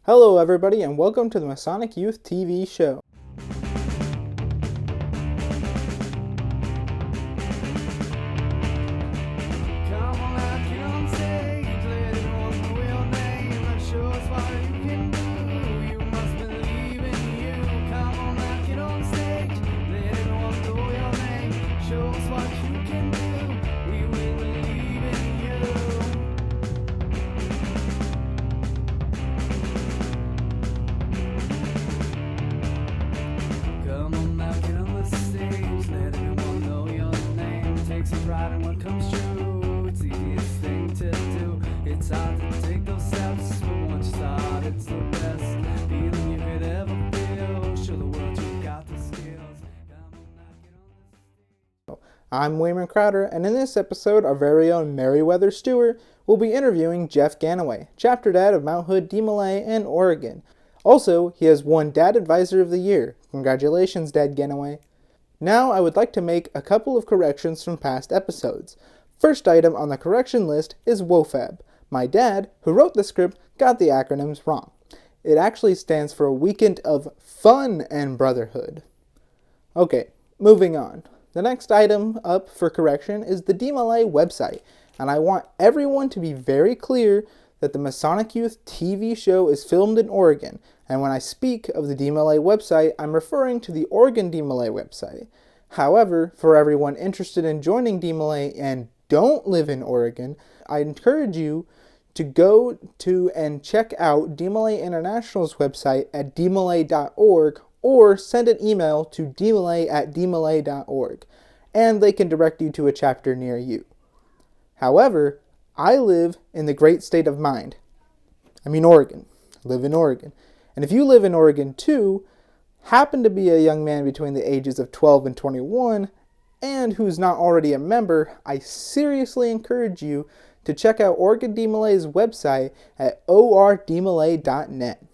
Hello everybody and welcome to the Masonic Youth TV show. I'm Wayman Crowder, and in this episode, our very own Meriwether Stewart will be interviewing Jeff Gannaway, chapter dad of Mount Hood DeMolay in Oregon. Also, he has won Dad Advisor of the Year. Congratulations, Dad Gannaway. Now, I would like to make a couple of corrections from past episodes. First item on the correction list is WOFAB. My dad, who wrote the script, got the acronyms wrong. It actually stands for a Weekend of Fun and Brotherhood. Okay, moving on. The next item up for correction is the DeMolay website, and I want everyone to be very clear that the Masonic Youth TV show is filmed in Oregon, and when I speak of the DeMolay website, I'm referring to the Oregon DeMolay website. However, for everyone interested in joining DeMolay and don't live in Oregon, I encourage you to go to and check out DeMolay International's website at demolay.org or send an email to demolay@demolay.org, and they can direct you to a chapter near you. However, I live in the great state of mind. Oregon. I live in Oregon. And if you live in Oregon too, happen to be a young man between the ages of 12 and 21, and who's not already a member, I seriously encourage you to check out Oregon DeMolay's website at ordemolay.net.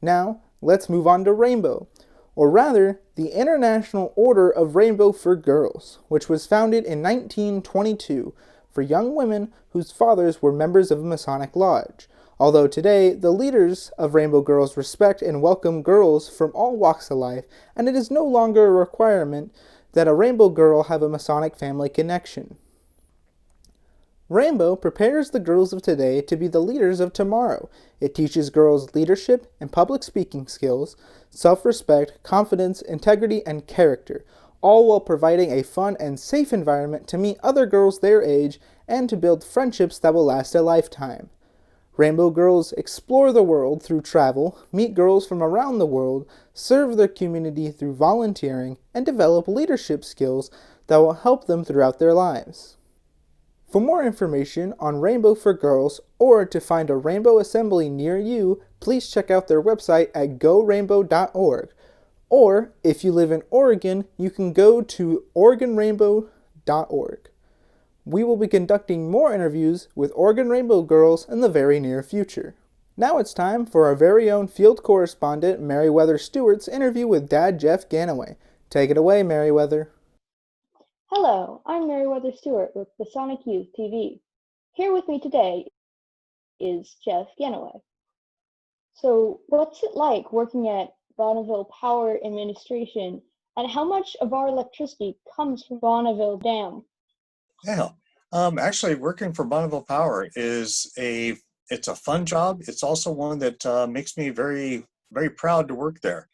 Now, let's move on to Rainbow, or rather, the International Order of Rainbow for Girls, which was founded in 1922 for young women whose fathers were members of a Masonic lodge. Although today, the leaders of Rainbow Girls respect and welcome girls from all walks of life, and it is no longer a requirement that a Rainbow Girl have a Masonic family connection. Rainbow prepares the girls of today to be the leaders of tomorrow. It teaches girls leadership and public speaking skills, self-respect, confidence, integrity, and character, all while providing a fun and safe environment to meet other girls their age and to build friendships that will last a lifetime. Rainbow Girls explore the world through travel, meet girls from around the world, serve their community through volunteering, and develop leadership skills that will help them throughout their lives. For more information on Rainbow for Girls or to find a Rainbow Assembly near you, please check out their website at gorainbow.org. Or, if you live in Oregon, you can go to oregonrainbow.org. We will be conducting more interviews with Oregon Rainbow Girls in the very near future. Now it's time for our very own field correspondent Meriwether Stewart's interview with Dad Jeff Gannaway. Take it away, Meriwether. Hello, I'm Meriwether Stewart with Masonic Youth TV. Here with me today is Jeff Gannaway. So, what's it like working at Bonneville Power Administration, and how much of our electricity comes from Bonneville Dam? Yeah, actually, working for Bonneville Power it's a fun job. It's also one that makes me very, very proud to work there.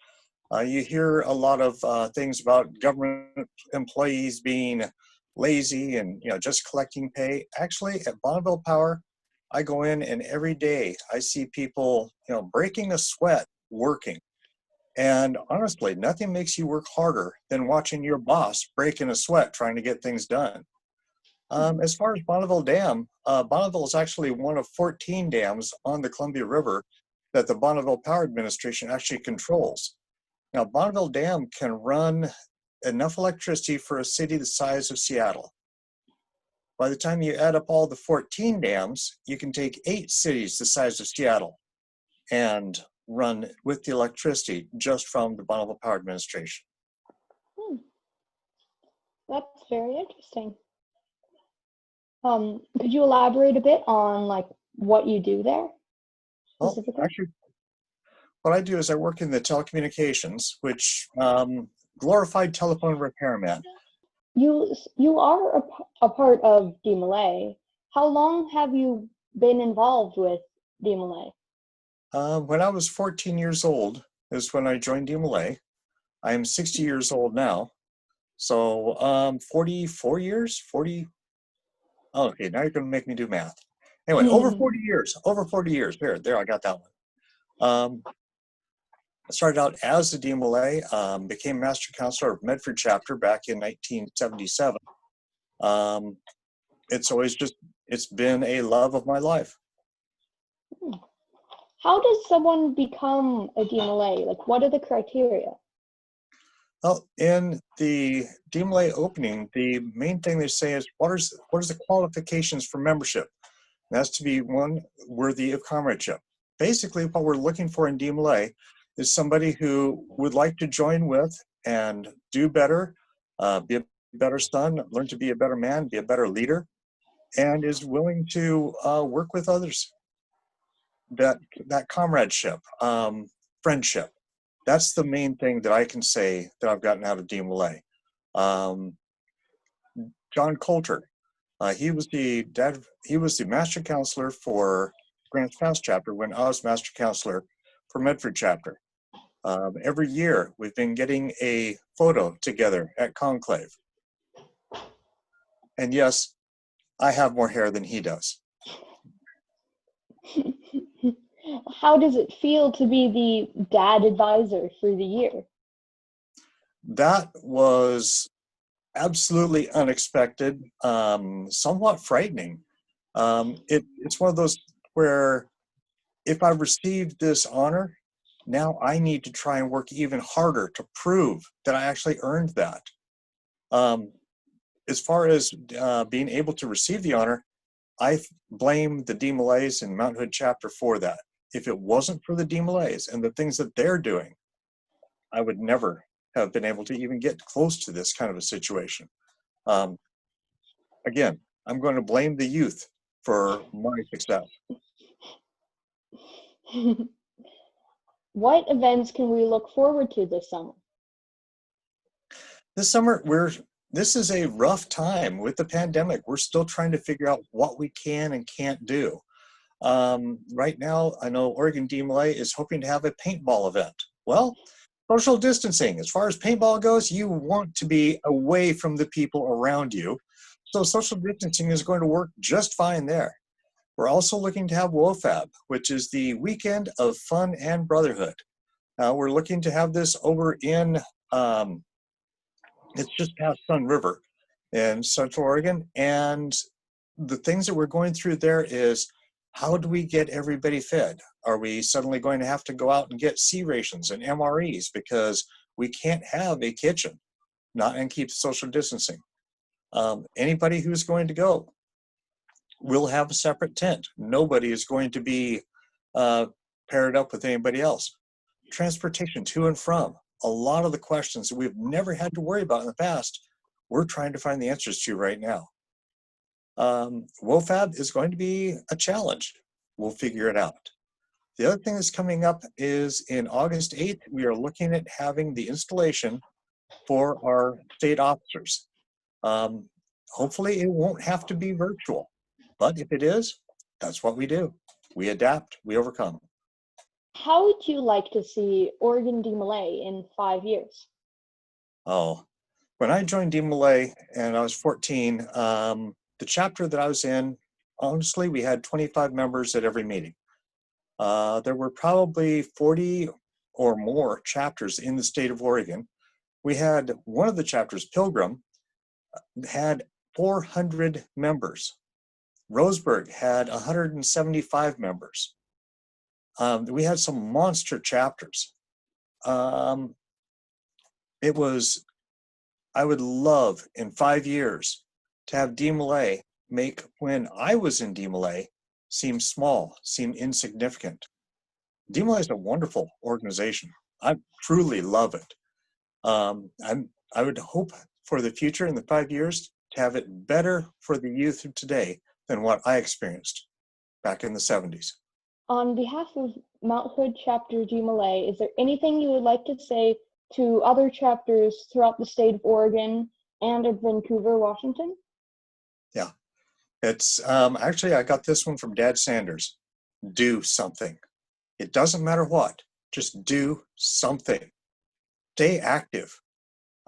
You hear a lot of things about government employees being lazy and just collecting pay. Actually, at Bonneville Power, I go in and every day I see people breaking a sweat working. And honestly, nothing makes you work harder than watching your boss breaking a sweat trying to get things done. As far as Bonneville Dam, Bonneville is actually one of 14 dams on the Columbia River that the Bonneville Power Administration actually controls. Now, Bonneville Dam can run enough electricity for a city the size of Seattle. By the time you add up all the 14 dams, you can take 8 cities the size of Seattle and run with the electricity just from the Bonneville Power Administration. That's very interesting. Could you elaborate a bit on what you do there Well, specifically? actually, what I do is I work in the telecommunications, which glorified telephone repairman. You are a part of DeMolay. How long have you been involved with DeMolay? When I was 14 years old is when I joined DeMolay. I am 60 years old now. So 44 years, 40. Oh, okay, now you're going to make me do math. Anyway, over 40 years. There, I got that one. I started out as a DeMolay, became Master Counselor of Medford Chapter back in 1977. It's been a love of my life. How does someone become a DeMolay? Like, what are the criteria? Well, in the DeMolay opening, the main thing they say is, what is the qualifications for membership? And that's to be one worthy of comradeship. Basically, what we're looking for in DeMolay is somebody who would like to join with and do better, be a better son, learn to be a better man, be a better leader, and is willing to work with others. That comradeship, friendship. That's the main thing that I can say that I've gotten out of DeMolay. John Coulter, he was the Master Counselor for Grants Pass Chapter when I was Master Counselor for Medford Chapter. Every year we've been getting a photo together at Conclave. And yes, I have more hair than he does. How does it feel to be the dad advisor for the year? That was absolutely unexpected, somewhat frightening. It's one of those where if I've received this honor, now I need to try and work even harder to prove that I actually earned that. As far as being able to receive the honor, I blame the DeMolays and Mount Hood chapter for that. If it wasn't for the DeMolays and the things that they're doing, I would never have been able to even get close to this kind of a situation. Again, I'm going to blame the youth for my success. What events can we look forward to this summer? This summer, this is a rough time with the pandemic. We're still trying to figure out what we can and can't do. Right now, I know Oregon DeMolay is hoping to have a paintball event. Well, social distancing. As far as paintball goes, you want to be away from the people around you. So social distancing is going to work just fine there. We're also looking to have WOFAB, which is the Weekend of Fun and Brotherhood. We're looking to have this over in, it's just past Sun River in Central Oregon. And the things that we're going through there is, how do we get everybody fed? Are we suddenly going to have to go out and get C rations and MREs because we can't have a kitchen and keep social distancing? Anybody who's going to go will have a separate tent. Nobody is going to be paired up with anybody else. Transportation to and from. A lot of the questions that we've never had to worry about in the past, we're trying to find the answers to right now. WOFAB is going to be a challenge. We'll figure it out. The other thing that's coming up is in August 8th, we are looking at having the installation for our state officers. Hopefully it won't have to be virtual, but if it is, that's what we do. We adapt, we overcome. How would you like to see Oregon DeMolay in 5 years? Oh, when I joined DeMolay and I was 14, the chapter that I was in, honestly, we had 25 members at every meeting. There were probably 40 or more chapters in the state of Oregon. We had one of the chapters, Pilgrim, had 400 members. Roseburg had 175 members. We had some monster chapters. I would love in 5 years to have DeMolay make when I was in DeMolay seem small, seem insignificant. DeMolay is a wonderful organization. I truly love it. I would hope for the future in the 5 years to have it better for the youth of today than what I experienced back in the 70s. On behalf of Mount Hood Chapter DeMolay, is there anything you would like to say to other chapters throughout the state of Oregon and of Vancouver, Washington? Yeah, it's actually, I got this one from Dad Sanders. Do something. It doesn't matter what, just do something. Stay active.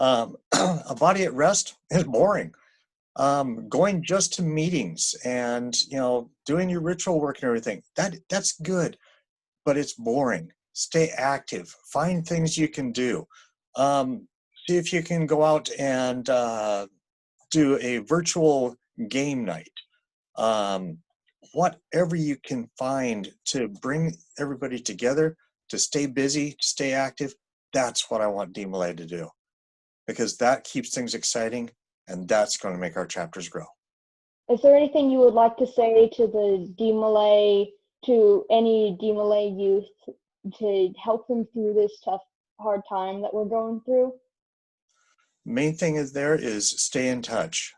A body at rest is boring. Going just to meetings and doing your ritual work and everything, that's good, but it's boring. Stay active. Find things you can do. See if you can go out and do a virtual game night. Whatever you can find to bring everybody together, to stay busy, to stay active, that's what I want DeMolay to do, because that keeps things exciting, and that's going to make our chapters grow. Is there anything you would like to say to the DeMolay, to any DeMolay youth, to help them through this tough, hard time that we're going through? Main thing is stay in touch.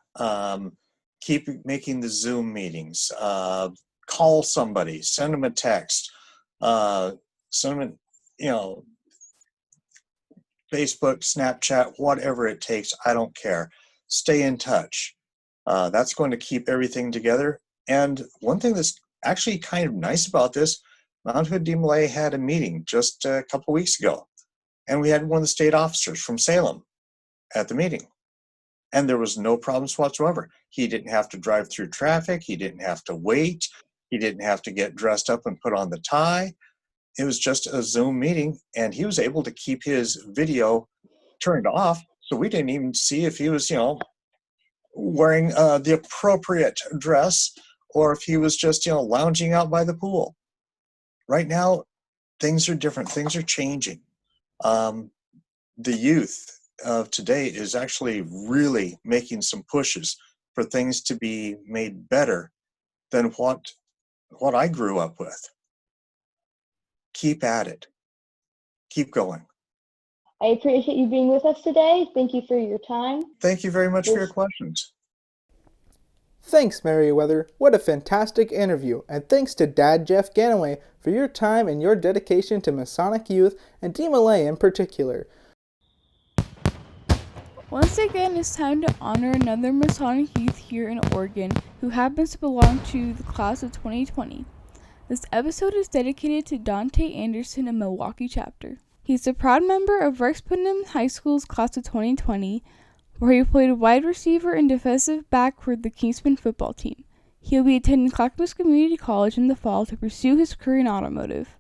Keep making the Zoom meetings. Call somebody, send them a text, send them, Facebook, Snapchat, whatever it takes. I don't care. Stay in touch. That's going to keep everything together. And one thing that's actually kind of nice about this, Mount Hood DeMolay had a meeting just a couple weeks ago, and we had one of the state officers from Salem at the meeting, and there was no problems whatsoever. He didn't have to drive through traffic. He didn't have to wait. He didn't have to get dressed up and put on the tie. It was just a Zoom meeting, and he was able to keep his video turned off, so we didn't even see if he was, wearing the appropriate dress, or if he was just, lounging out by the pool. Right now, things are different. Things are changing. The youth of today is actually really making some pushes for things to be made better than what I grew up with. Keep at it. Keep going. I appreciate you being with us today. Thank you for your time. Thank you very much for your questions. Thanks, Meriwether. What a fantastic interview. And thanks to Dad Jeff Gannaway for your time and your dedication to Masonic youth and DeMolay in particular. Once again, it's time to honor another Masonic youth here in Oregon who happens to belong to the class of 2020. This episode is dedicated to Dante Anderson of Milwaukee chapter. He's a proud member of Rex Putnam High School's class of 2020, where he played wide receiver and defensive back for the Kingsman football team. He'll be attending Clackamas Community College in the fall to pursue his career in automotive.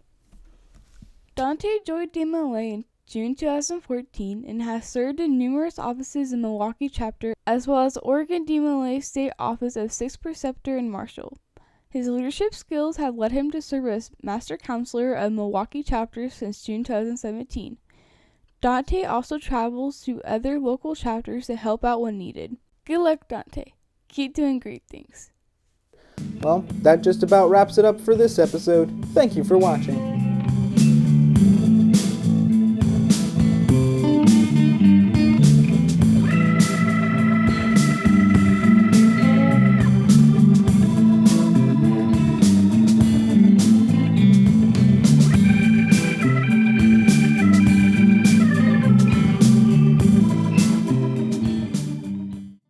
Dante joined DeMolay in June 2014 and has served in numerous offices in Milwaukee chapter, as well as Oregon DeMolay State Office of Sixth Preceptor and Marshal. His leadership skills have led him to serve as Master Counselor of Milwaukee chapter since June 2017. Dante also travels to other local chapters to help out when needed. Good luck, Dante. Keep doing great things. Well, that just about wraps it up for this episode. Thank you for watching.